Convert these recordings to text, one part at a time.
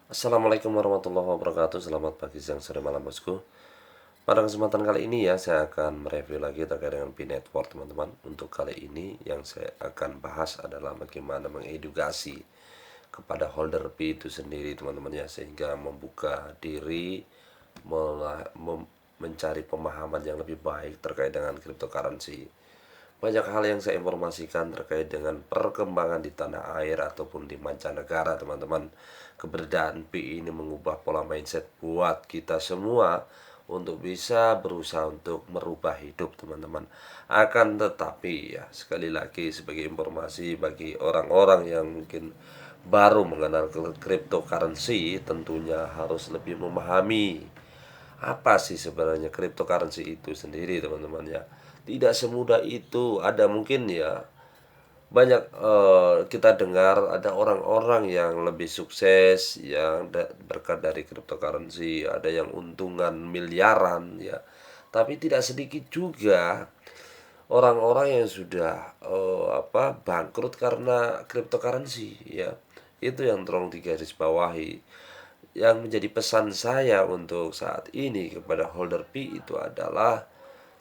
Assalamualaikum warahmatullahi wabarakatuh. Selamat pagi, siang, sore, malam bosku. Pada kesempatan kali ini ya, saya akan mereview lagi terkait dengan P-Network teman-teman. Untuk kali ini yang saya akan bahas adalah bagaimana mengedukasi kepada holder P itu sendiri teman-teman ya, sehingga membuka diri mencari pemahaman yang lebih baik terkait dengan cryptocurrency. Banyak hal yang saya informasikan terkait dengan perkembangan di tanah air ataupun di mancanegara teman-teman. Keberadaan PI ini mengubah pola mindset buat kita semua untuk bisa berusaha untuk merubah hidup teman-teman. Akan tetapi ya, sekali lagi sebagai informasi bagi orang-orang yang mungkin baru mengenal cryptocurrency, tentunya harus lebih memahami apa sih sebenarnya cryptocurrency itu sendiri teman-teman ya. Tidak semudah itu. Ada mungkin ya banyak kita dengar ada orang-orang yang lebih sukses yang berkat dari cryptocurrency, ada yang untungan miliaran ya. Tapi tidak sedikit juga orang-orang yang sudah bangkrut karena cryptocurrency ya. Itu yang tolong digarisbawahi. Yang menjadi pesan saya untuk saat ini kepada holder P itu adalah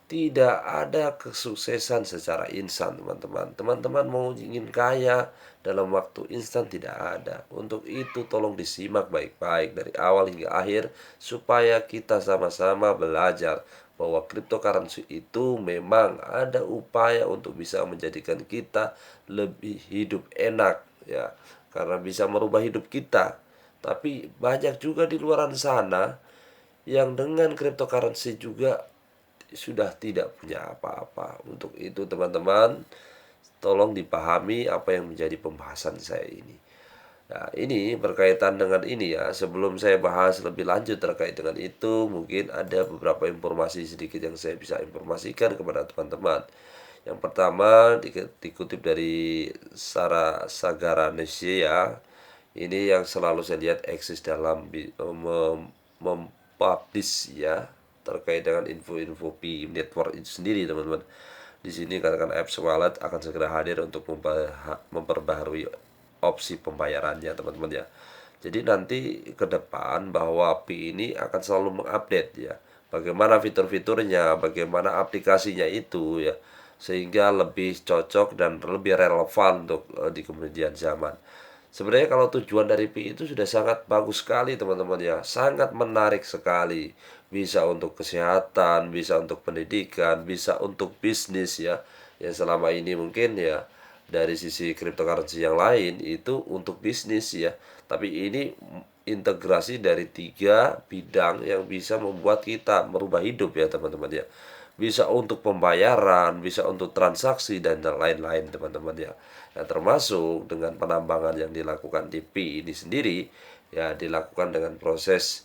tidak ada kesuksesan secara instan teman-teman. Teman-teman mau ingin kaya dalam waktu instan tidak ada. Untuk itu tolong disimak baik-baik dari awal hingga akhir supaya kita sama-sama belajar bahwa cryptocurrency itu memang ada upaya untuk bisa menjadikan kita lebih hidup enak ya, karena bisa merubah hidup kita. Tapi banyak juga di luar sana yang dengan cryptocurrency juga sudah tidak punya apa-apa. Untuk itu teman-teman, tolong dipahami apa yang menjadi pembahasan saya ini. Nah, ini berkaitan dengan ini ya. Sebelum saya bahas lebih lanjut terkait dengan itu, mungkin ada beberapa informasi sedikit yang saya bisa informasikan kepada teman-teman. Yang pertama dikutip dari Sarah Sagaranesia ya. Ini yang selalu saya lihat eksis dalam mempublish ya terkait dengan info-info P Network itu sendiri teman-teman. Di sini katakan apps wallet akan segera hadir untuk memperbaharui opsi pembayarannya teman-teman ya. Jadi nanti ke depan bahwa P ini akan selalu mengupdate ya, bagaimana fitur-fiturnya, bagaimana aplikasinya itu ya, sehingga lebih cocok dan lebih relevan untuk di kemudian zaman. Sebenarnya kalau tujuan dari Pi itu sudah sangat bagus sekali teman-teman ya, sangat menarik sekali. Bisa untuk kesehatan, bisa untuk pendidikan, bisa untuk bisnis ya. Yang selama ini mungkin ya dari sisi cryptocurrency yang lain itu untuk bisnis ya. Tapi ini integrasi dari tiga bidang yang bisa membuat kita merubah hidup ya teman-teman ya. Bisa untuk pembayaran, bisa untuk transaksi dan lain-lain teman-teman ya. Nah, termasuk dengan penambangan yang dilakukan di P ini sendiri ya dilakukan dengan proses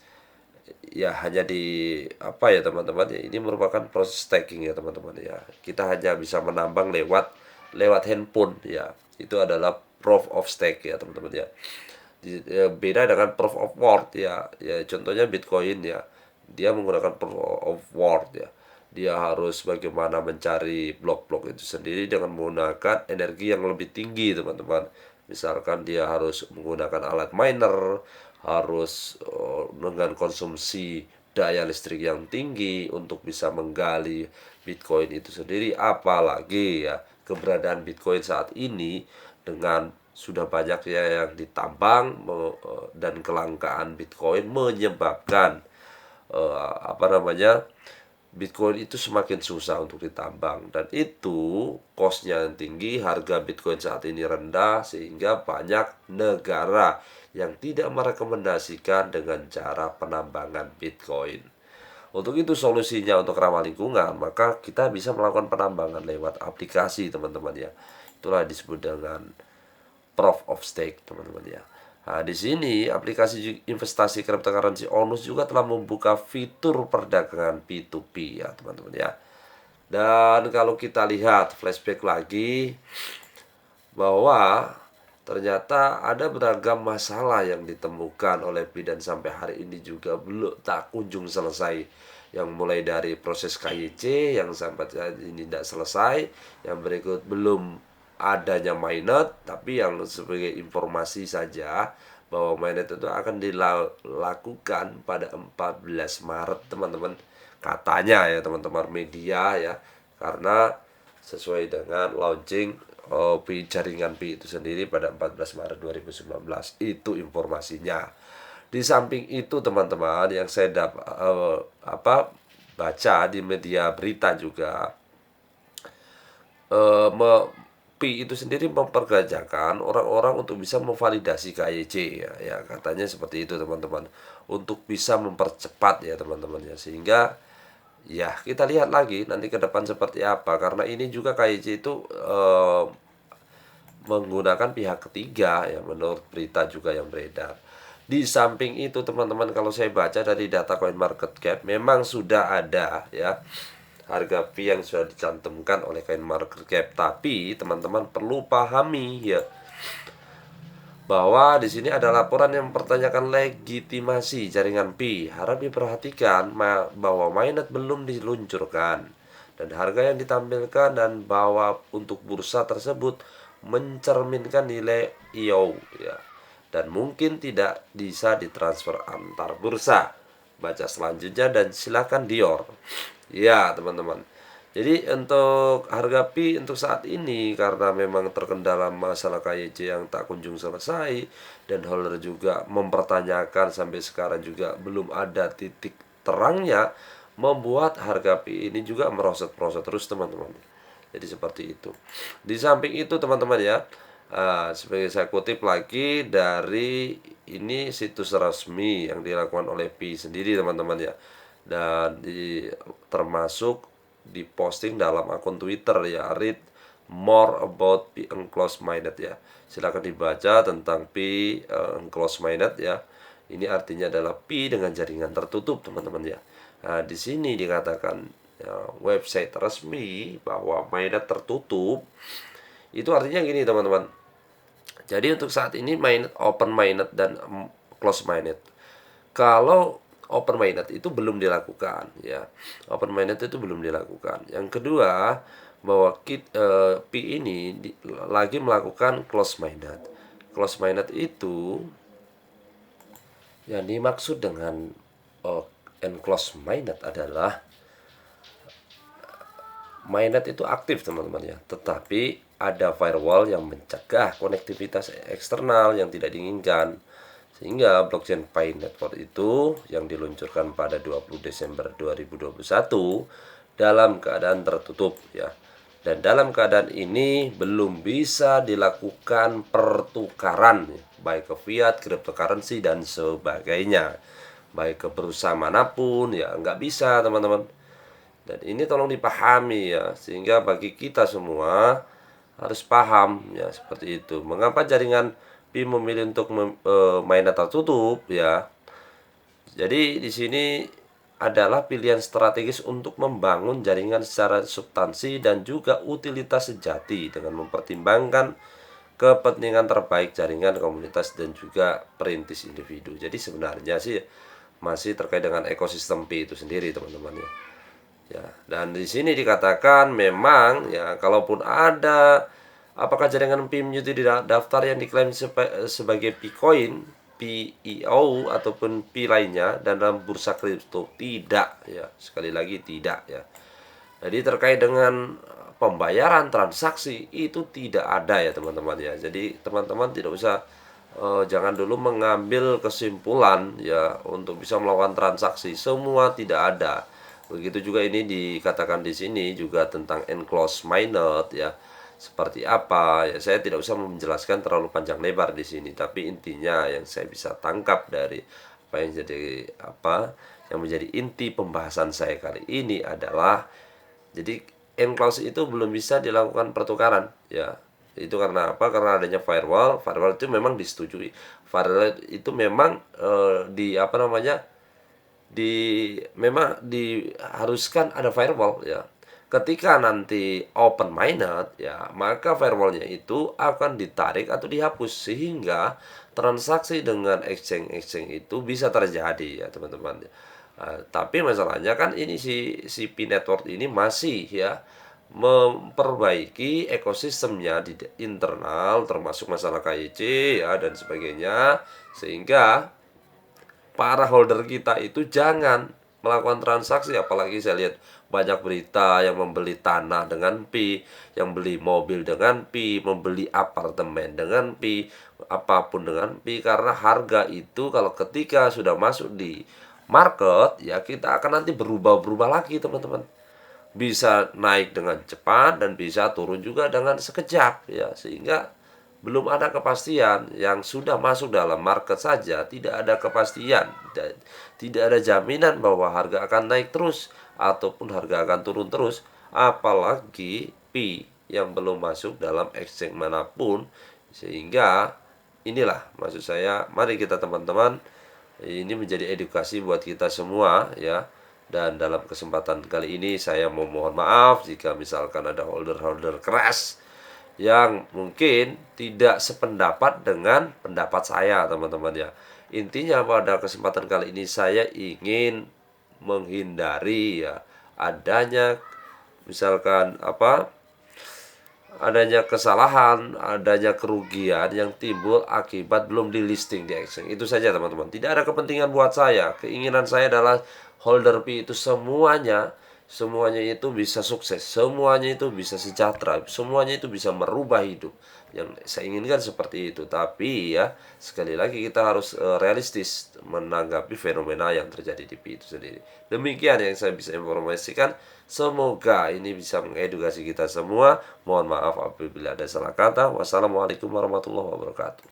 ya hanya di apa ya teman-teman ya, ini merupakan proses staking ya teman-teman ya. Kita hanya bisa menambang lewat lewat handphone ya. Itu adalah proof of stake ya teman-teman ya. Beda dengan proof of work ya. Ya contohnya Bitcoin ya. Dia menggunakan proof of work ya. Dia harus bagaimana mencari blok-blok itu sendiri dengan menggunakan energi yang lebih tinggi teman-teman. Misalkan dia harus menggunakan alat miner, harus dengan konsumsi daya listrik yang tinggi untuk bisa menggali Bitcoin itu sendiri. Apalagi ya keberadaan Bitcoin saat ini dengan sudah banyak ya yang ditambang dan kelangkaan Bitcoin menyebabkan apa namanya Bitcoin itu semakin susah untuk ditambang, dan itu cost-nya yang tinggi, harga Bitcoin saat ini rendah sehingga banyak negara yang tidak merekomendasikan dengan cara penambangan Bitcoin. Untuk itu solusinya untuk ramah lingkungan, maka kita bisa melakukan penambangan lewat aplikasi teman-teman ya. Itulah disebut dengan proof of stake teman-teman ya. Nah, di sini aplikasi investasi cryptocurrency Onus juga telah membuka fitur perdagangan P2P ya teman-teman ya. Dan kalau kita lihat flashback lagi bahwa ternyata ada beragam masalah yang ditemukan oleh P dan sampai hari ini juga belum tak kunjung selesai. Yang mulai dari proses KYC yang sampai saat ini tidak selesai, yang berikut belum adanya mainnet, tapi yang sebagai informasi saja bahwa mainnet itu akan dilakukan pada 14 Maret teman-teman, katanya ya teman-teman media ya, karena sesuai dengan launching jaringan Pi itu sendiri pada 14 Maret 2019 itu informasinya. Di samping itu teman-teman, yang saya baca di media berita juga, Pi itu sendiri memperkerjakan orang-orang untuk bisa memvalidasi KYC ya, katanya seperti itu teman-teman, untuk bisa mempercepat ya teman-teman ya, sehingga ya kita lihat lagi nanti ke depan seperti apa, karena ini juga KYC itu menggunakan pihak ketiga ya, menurut berita juga yang beredar. Di samping itu teman-teman, kalau saya baca dari data CoinMarketCap, memang sudah ada ya harga Pi yang sudah dicantumkan oleh CoinMarketCap, tapi teman-teman perlu pahami ya bahwa di sini ada laporan yang mempertanyakan legitimasi jaringan Pi. Harap diperhatikan bahwa mainnet belum diluncurkan dan harga yang ditampilkan, dan bahwa untuk bursa tersebut mencerminkan nilai IO ya, dan mungkin tidak bisa ditransfer antar bursa. Baca selanjutnya dan silakan Dior. Ya teman-teman, jadi untuk harga Pi untuk saat ini, karena memang terkendala masalah KYC yang tak kunjung selesai, dan holder juga mempertanyakan sampai sekarang juga belum ada titik terangnya, membuat harga Pi ini juga merosot-merosot terus teman-teman. Jadi seperti itu. Di samping itu teman-teman ya, sebagai saya kutip lagi dari ini situs resmi yang dilakukan oleh Pi sendiri teman-teman ya, dan termasuk diposting dalam akun Twitter ya, read more about Pi Enclosed Mainnet ya. Silakan dibaca tentang Pi Enclosed Mainnet ya. Ini artinya adalah Pi dengan jaringan tertutup teman-teman ya. Nah, di sini dikatakan website resmi bahwa mainnet tertutup itu artinya gini teman-teman. Jadi untuk saat ini mainnet, open mainnet dan close mainnet. Kalau open mainnet itu belum dilakukan ya, open mainnet itu belum dilakukan. Yang kedua, bahwa Pi ini lagi melakukan close mainnet. Close mainnet itu yang dimaksud dengan enclosed mainnet adalah mainnet itu aktif teman-teman ya, tetapi ada firewall yang mencegah konektivitas eksternal yang tidak diinginkan, sehingga blockchain Pi Network itu yang diluncurkan pada 20 Desember 2021 dalam keadaan tertutup ya, dan dalam keadaan ini belum bisa dilakukan pertukaran ya, baik ke fiat, cryptocurrency dan sebagainya, baik ke perusahaan manapun ya, nggak bisa teman-teman. Dan ini tolong dipahami ya, sehingga bagi kita semua harus paham ya seperti itu. Mengapa jaringan Pi memilih untuk mainnet tertutup ya? Jadi di sini adalah pilihan strategis untuk membangun jaringan secara substansi dan juga utilitas sejati dengan mempertimbangkan kepentingan terbaik jaringan, komunitas, dan juga perintis individu. Jadi sebenarnya sih masih terkait dengan ekosistem Pi itu sendiri teman-teman ya. Ya, dan di sini dikatakan memang ya, kalaupun ada apakah jaringan Pi menjadi daftar yang diklaim sebagai Picoin, PEO ataupun Pi lainnya dan dalam bursa kripto, tidak ya, sekali lagi tidak ya. Jadi terkait dengan pembayaran transaksi itu tidak ada ya teman-teman ya. Jadi teman-teman tidak usah jangan dulu mengambil kesimpulan ya untuk bisa melakukan transaksi, semua tidak ada. Begitu juga ini dikatakan di sini juga tentang enclosed mainnet ya. Seperti apa ya, saya tidak usah menjelaskan terlalu panjang lebar di sini, tapi intinya yang saya bisa tangkap dari yang menjadi inti pembahasan saya kali ini adalah, jadi enclosed itu belum bisa dilakukan pertukaran ya. Itu karena apa? Karena adanya firewall. Firewall itu memang disetujui. Firewall itu memang memang diharuskan ada firewall ya. Ketika nanti open mainnet ya, maka firewallnya itu akan ditarik atau dihapus, sehingga transaksi dengan exchange itu bisa terjadi ya teman-teman. Tapi masalahnya kan ini si Pi Network ini masih memperbaiki ekosistemnya di internal, termasuk masalah KYC ya dan sebagainya, sehingga para holder kita itu jangan melakukan transaksi. Apalagi saya lihat banyak berita yang membeli tanah dengan P, yang beli mobil dengan P, membeli apartemen dengan P, apapun dengan P, karena harga itu kalau ketika sudah masuk di market ya kita akan nanti berubah-berubah lagi teman-teman, bisa naik dengan cepat dan bisa turun juga dengan sekejap ya, sehingga belum ada kepastian. Yang sudah masuk dalam market saja tidak ada kepastian, tidak ada jaminan bahwa harga akan naik terus ataupun harga akan turun terus, apalagi P yang belum masuk dalam exchange manapun. Sehingga inilah maksud saya, mari kita teman-teman, ini menjadi edukasi buat kita semua ya. Dan dalam kesempatan kali ini saya mau mohon maaf jika misalkan ada holder-holder keras yang mungkin tidak sependapat dengan pendapat saya teman-teman ya. Intinya pada kesempatan kali ini saya ingin menghindari ya adanya misalkan adanya kesalahan, adanya kerugian yang timbul akibat belum di listing di exchange. Itu saja teman-teman. Tidak ada kepentingan buat saya. Keinginan saya adalah holder P itu semuanya itu bisa sukses, semuanya itu bisa sejahtera, semuanya itu bisa merubah hidup. Yang saya inginkan seperti itu. Tapi ya sekali lagi kita harus realistis menanggapi fenomena yang terjadi di P itu sendiri. Demikian yang saya bisa informasikan. Semoga ini bisa mengedukasi kita semua. Mohon maaf apabila ada salah kata. Wassalamualaikum warahmatullahi wabarakatuh.